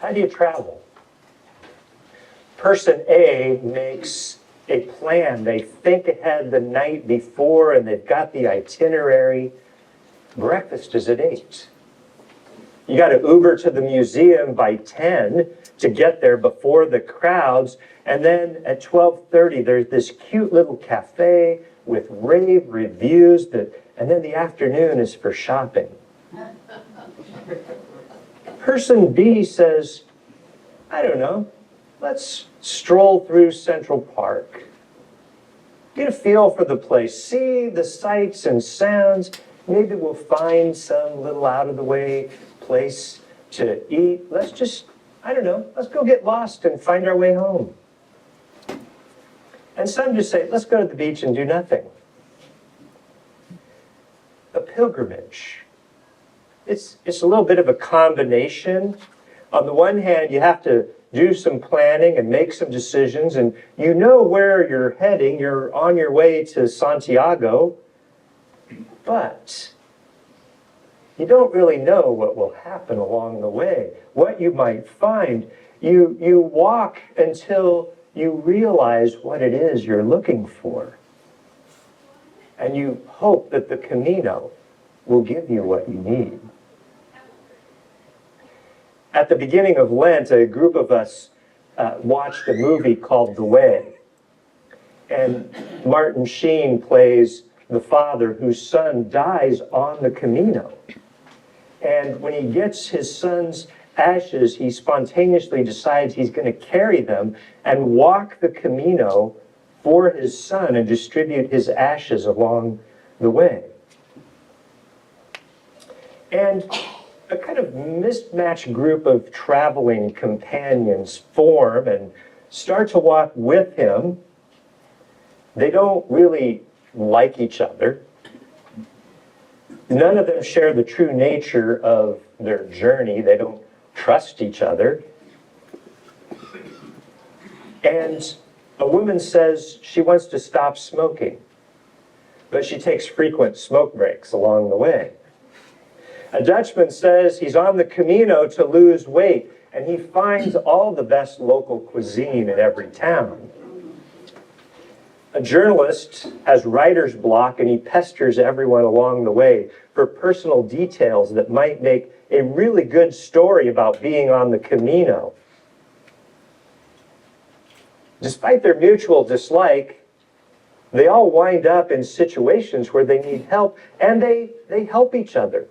How do you travel? Person A makes a plan. They think ahead the night before and they've got the itinerary. Breakfast is at 8. You got to Uber to the museum by 10 to get there before the crowds. And then at 12:30, there's this cute little cafe with rave reviews and then the afternoon is for shopping. Person B says, I don't know, let's stroll through Central Park. Get a feel for the place, see the sights and sounds. Maybe we'll find some little out-of-the-way place to eat. Let's just, I don't know, let's go get lost and find our way home. And some just say, let's go to the beach and do nothing. A pilgrimage. It's a little bit of a combination. On the one hand, you have to do some planning and make some decisions, and you know where you're heading. You're on your way to Santiago, but you don't really know what will happen along the way, what you might find. You walk until you realize what it is you're looking for. And you hope that the Camino will give you what you need. At the beginning of Lent, a group of us watched a movie called The Way. And Martin Sheen plays the father whose son dies on the Camino. And when he gets his son's ashes, he spontaneously decides he's going to carry them and walk the Camino for his son and distribute his ashes along the way. And a kind of mismatched group of traveling companions form and start to walk with him. They don't really like each other. None of them share the true nature of their journey. They don't trust each other. And a woman says she wants to stop smoking, but she takes frequent smoke breaks along the way. A Dutchman says he's on the Camino to lose weight, and he finds all the best local cuisine in every town. A journalist has writer's block, and he pesters everyone along the way for personal details that might make a really good story about being on the Camino. Despite their mutual dislike, they all wind up in situations where they need help, and they help each other.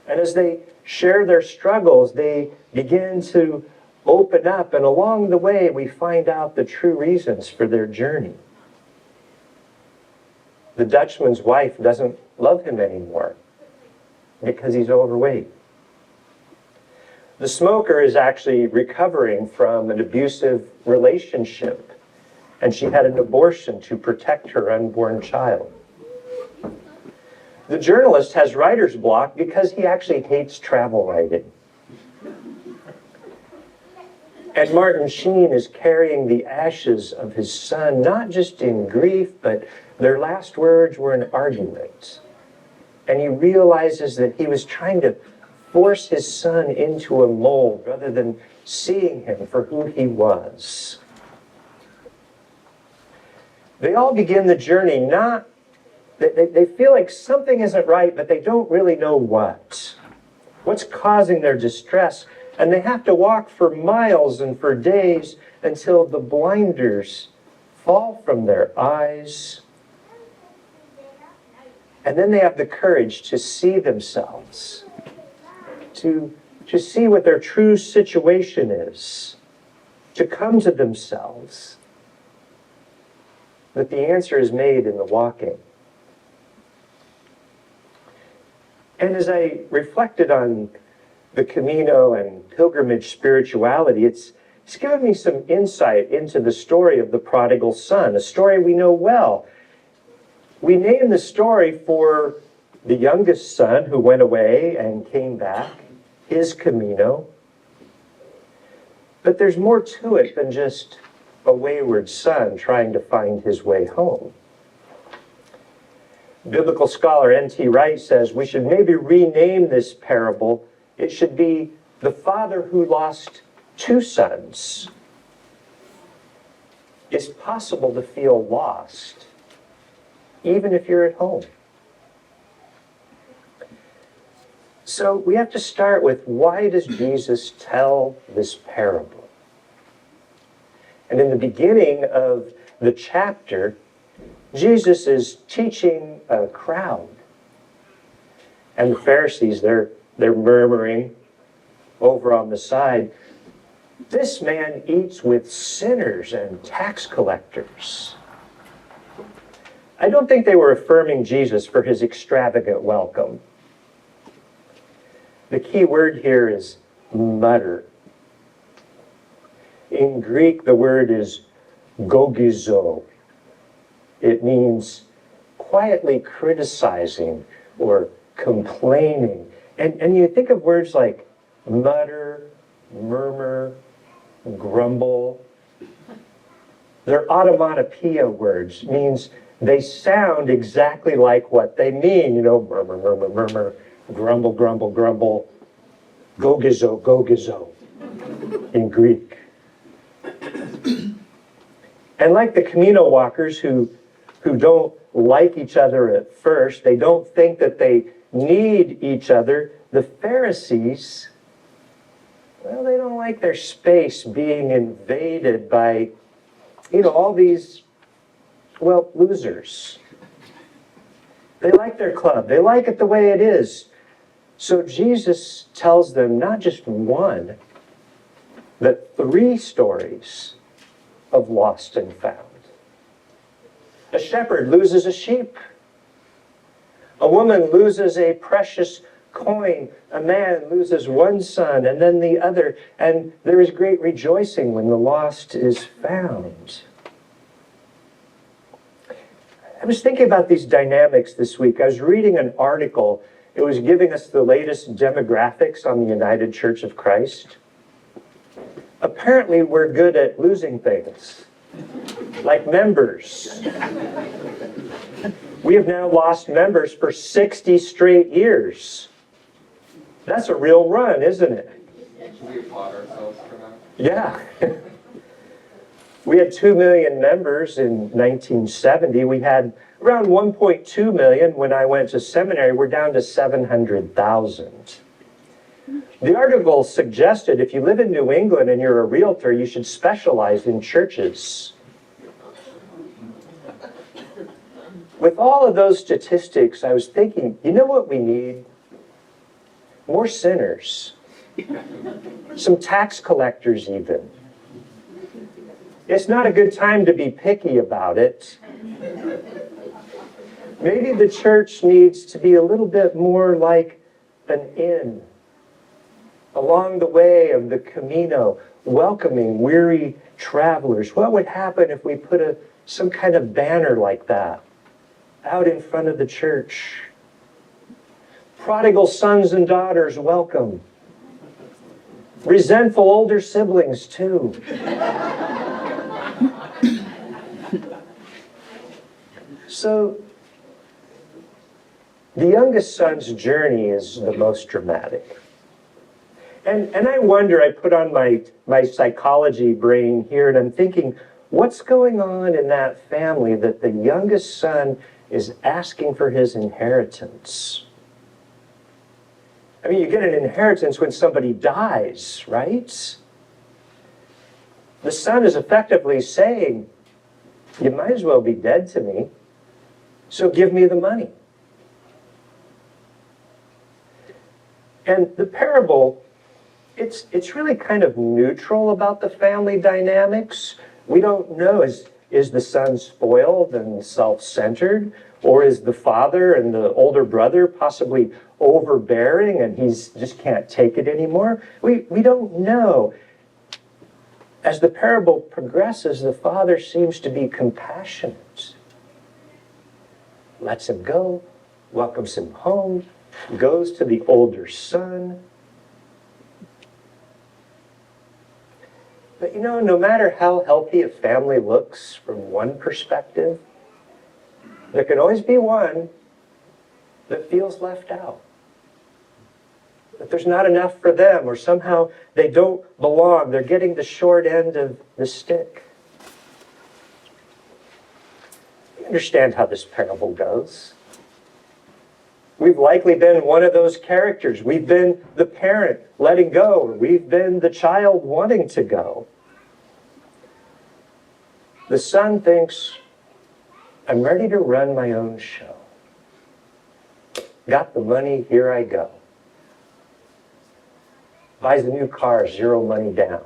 And as they share their struggles, they begin to open up, and along the way, we find out the true reasons for their journey. The Dutchman's wife doesn't love him anymore because he's overweight. The smoker is actually recovering from an abusive relationship, and she had an abortion to protect her unborn child. The journalist has writer's block because he actually hates travel writing. And Martin Sheen is carrying the ashes of his son, not just in grief, but their last words were an argument. And he realizes that he was trying to force his son into a mold rather than seeing him for who he was. They all begin the journey they feel like something isn't right, but they don't really know what. What's causing their distress? And they have to walk for miles and for days until the blinders fall from their eyes. And then they have the courage to see themselves, to see what their true situation is, to come to themselves. That the answer is made in the walking. And as I reflected on the Camino and pilgrimage spirituality, it's given me some insight into the story of the prodigal son, a story we know well. We name the story for the youngest son who went away and came back, his Camino. But there's more to it than just a wayward son trying to find his way home. Biblical scholar N.T. Wright says we should maybe rename this parable. It should be the father who lost two sons, it's possible to feel lost, even if you're at home. So we have to start with, why does Jesus tell this parable? And in the beginning of the chapter, Jesus is teaching a crowd. And the Pharisees, they're murmuring over on the side, "This man eats with sinners and tax collectors." I don't think they were affirming Jesus for his extravagant welcome. The key word here is mutter. In Greek, the word is 𝐞𝐫. It means quietly criticizing or complaining. And you think of words like mutter, murmur, grumble. They're onomatopoeia words, means they sound exactly like what they mean. You know, murmur, murmur, murmur, grumble, grumble, grumble, 𝐞𝐫, 𝐞𝐫 in Greek. And like the Camino walkers who don't like each other at first, they don't think that they need each other, the Pharisees, well, they don't like their space being invaded by, all these, losers. They like their club. They like it the way it is. So Jesus tells them not just one, but three stories of lost and found. A shepherd loses a sheep. A woman loses a precious coin. A man loses one son and then the other. And there is great rejoicing when the lost is found. I was thinking about these dynamics this week. I was reading an article. It was giving us the latest demographics on the United Church of Christ. Apparently, we're good at losing things, like members. We have now lost members for 60 straight years. That's a real run, isn't it? Should we applaud ourselves for that? Yeah. We had 2 million members in 1970. We had around 1.2 million when I went to seminary. We're down to 700,000. The article suggested if you live in New England and you're a realtor, you should specialize in churches. With all of those statistics, I was thinking, you know what we need? More sinners. Some tax collectors even. It's not a good time to be picky about it. Maybe the church needs to be a little bit more like an inn along the way of the Camino, welcoming weary travelers. What would happen if we put some kind of banner like that out in front of the church? Prodigal sons and daughters, welcome. Resentful older siblings, too. So, the youngest son's journey is the most dramatic. And I wonder, I put on my psychology brain here, and I'm thinking, what's going on in that family that the youngest son is asking for his inheritance? I mean, you get an inheritance when somebody dies, right? The son is effectively saying, you might as well be dead to me, so give me the money. And the parable, it's really kind of neutral about the family dynamics. We don't know, is the son spoiled and self-centered? Or is the father and the older brother possibly overbearing and he's just can't take it anymore? We don't know. As the parable progresses, the father seems to be compassionate. Lets him go, welcomes him home, goes to the older son. But no matter how healthy a family looks from one perspective, there can always be one that feels left out. that there's not enough for them, or somehow they don't belong. They're getting the short end of the stick. You understand how this parable goes. We've likely been one of those characters. We've been the parent letting go, or we've been the child wanting to go. The son thinks, I'm ready to run my own show. Got the money, here I go. Buys a new car, 0 money down.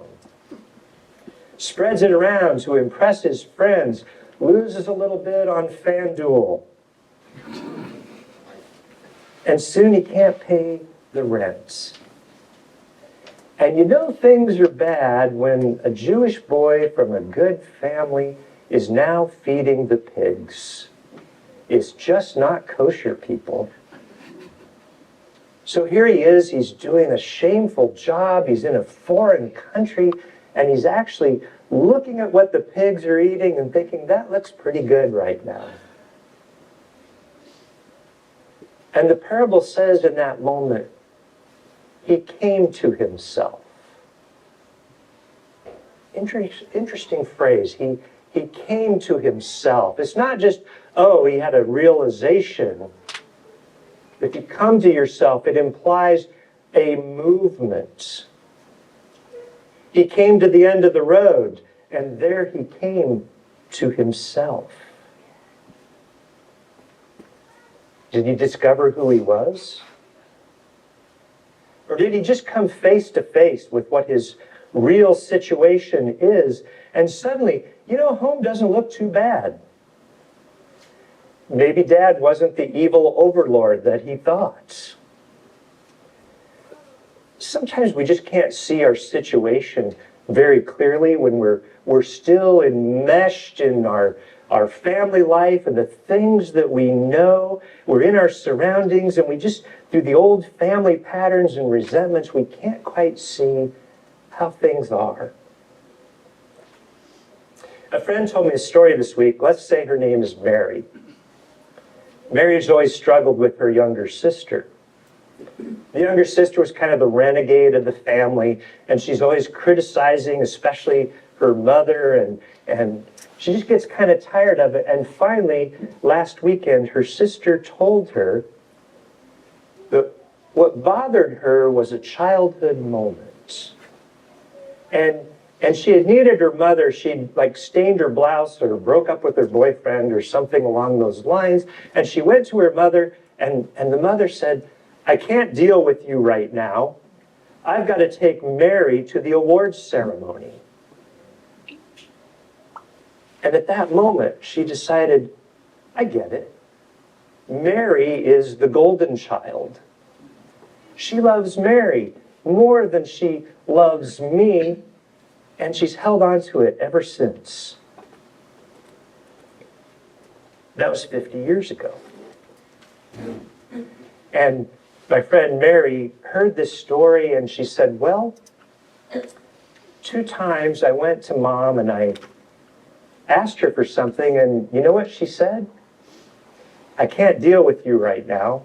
Spreads it around to impress his friends. Loses a little bit on FanDuel. And soon he can't pay the rent. And you know things are bad when a Jewish boy from a good family is now feeding the pigs. It's just not kosher, people. So here he is, he's doing a shameful job, he's in a foreign country, and he's actually looking at what the pigs are eating and thinking, that looks pretty good right now. And the parable says in that moment, he came to himself. Interesting phrase, he came to himself. It's not just, oh, he had a realization. If you come to yourself, it implies a movement. He came to the end of the road, and there he came to himself. Did he discover who he was? Or did he just come face to face with what his real situation is, and suddenly, you know, home doesn't look too bad. Maybe Dad wasn't the evil overlord that he thought. Sometimes we just can't see our situation very clearly when we're still enmeshed in our family life and the things that we know. We're in our surroundings, and we just, through the old family patterns and resentments, we can't quite see how things are. A friend told me a story this week. Let's say her name is Mary. Mary's always struggled with her younger sister. The younger sister was kind of the renegade of the family, and she's always criticizing, especially her mother, and she just gets kind of tired of it. And finally, last weekend, her sister told her that what bothered her was a childhood moment. And she had needed her mother. She'd like stained her blouse or broke up with her boyfriend or something along those lines. And she went to her mother, and the mother said, I can't deal with you right now. I've got to take Mary to the awards ceremony. And at that moment, she decided, I get it. Mary is the golden child. She loves Mary more than she loves me, and she's held on to it ever since. That was 50 years ago. And my friend Mary heard this story, and she said, well, 2 times I went to Mom and I asked her for something, and you know what she said? I can't deal with you right now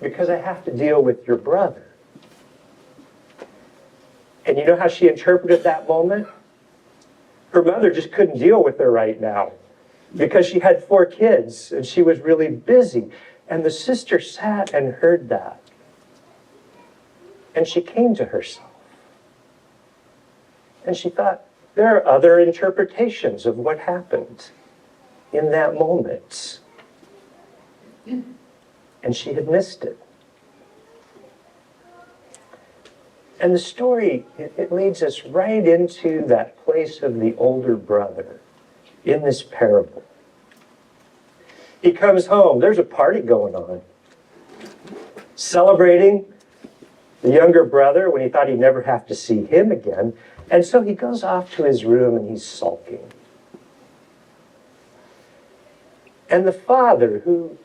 because I have to deal with your brother. And you know how she interpreted that moment? Her mother just couldn't deal with her right now because she had 4 kids and she was really busy. And the sister sat and heard that. And she came to herself. And she thought, there are other interpretations of what happened in that moment. And she had missed it. And the story, it leads us right into that place of the older brother in this parable. He comes home. There's a party going on. Celebrating the younger brother when he thought he'd never have to see him again. And so he goes off to his room and he's sulking. And the father who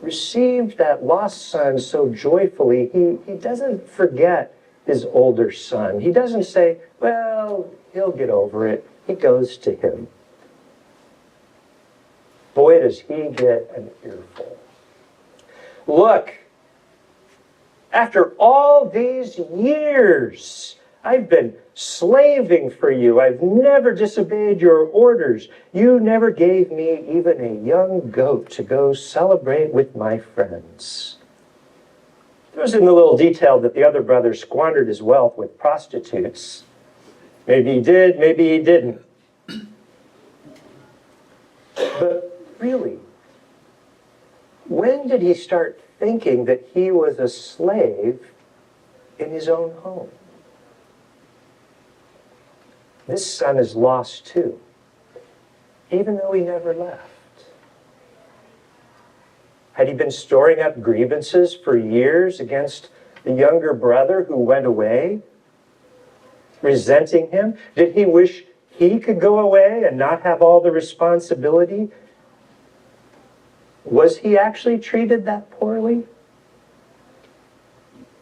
received that lost son so joyfully, he doesn't forget his older son. He doesn't say, well, he'll get over it. He goes to him. Boy, does he get an earful. Look, After all these years, I've been slaving for you. I've never disobeyed your orders. You never gave me even a young goat to go celebrate with my friends. There was in the little detail that the other brother squandered his wealth with prostitutes. Maybe he did, maybe he didn't. But really, when did he start thinking that he was a slave in his own home? This son is lost too, even though he never left. Had he been storing up grievances for years against the younger brother who went away, resenting him? Did he wish he could go away and not have all the responsibility? Was he actually treated that poorly?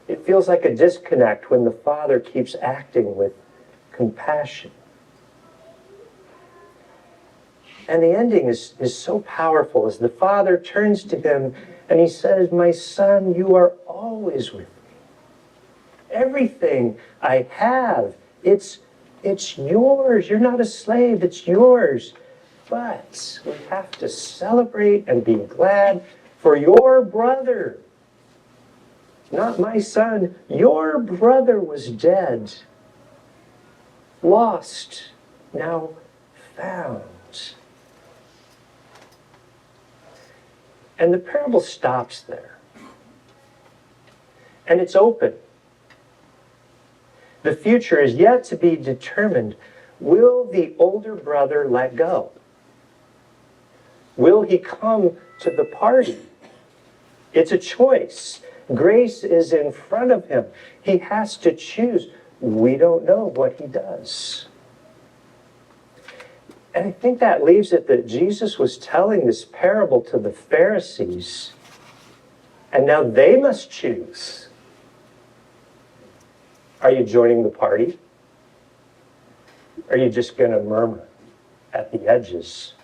It feels like a disconnect when the father keeps acting with compassion. And the ending is so powerful as the father turns to him and he says, "My son, you are always with me. Everything I have, it's yours. You're not a slave, it's yours. But we have to celebrate and be glad for your brother. Not my son. Your brother was dead, lost, now found." And the parable stops there. And it's open. The future is yet to be determined. Will the older brother let go? Will he come to the party? It's a choice. Grace is in front of him. He has to choose. We don't know what he does. And I think that leaves it that Jesus was telling this parable to the Pharisees, and now they must choose. Are you joining the party? Are you just going to murmur at the edges?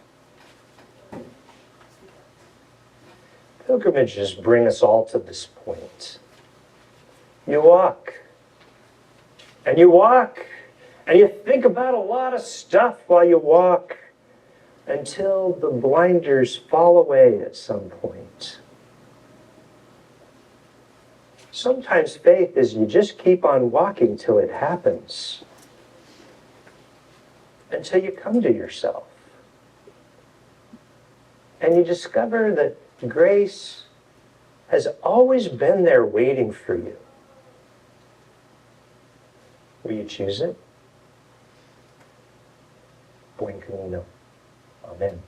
Pilgrimages bring us all to this point. You walk, and you walk, and you think about a lot of stuff while you walk until the blinders fall away at some point. Sometimes faith is you just keep on walking till it happens, until you come to yourself. And you discover that grace has always been there waiting for you. Will you choose it? Buen camino. Amen.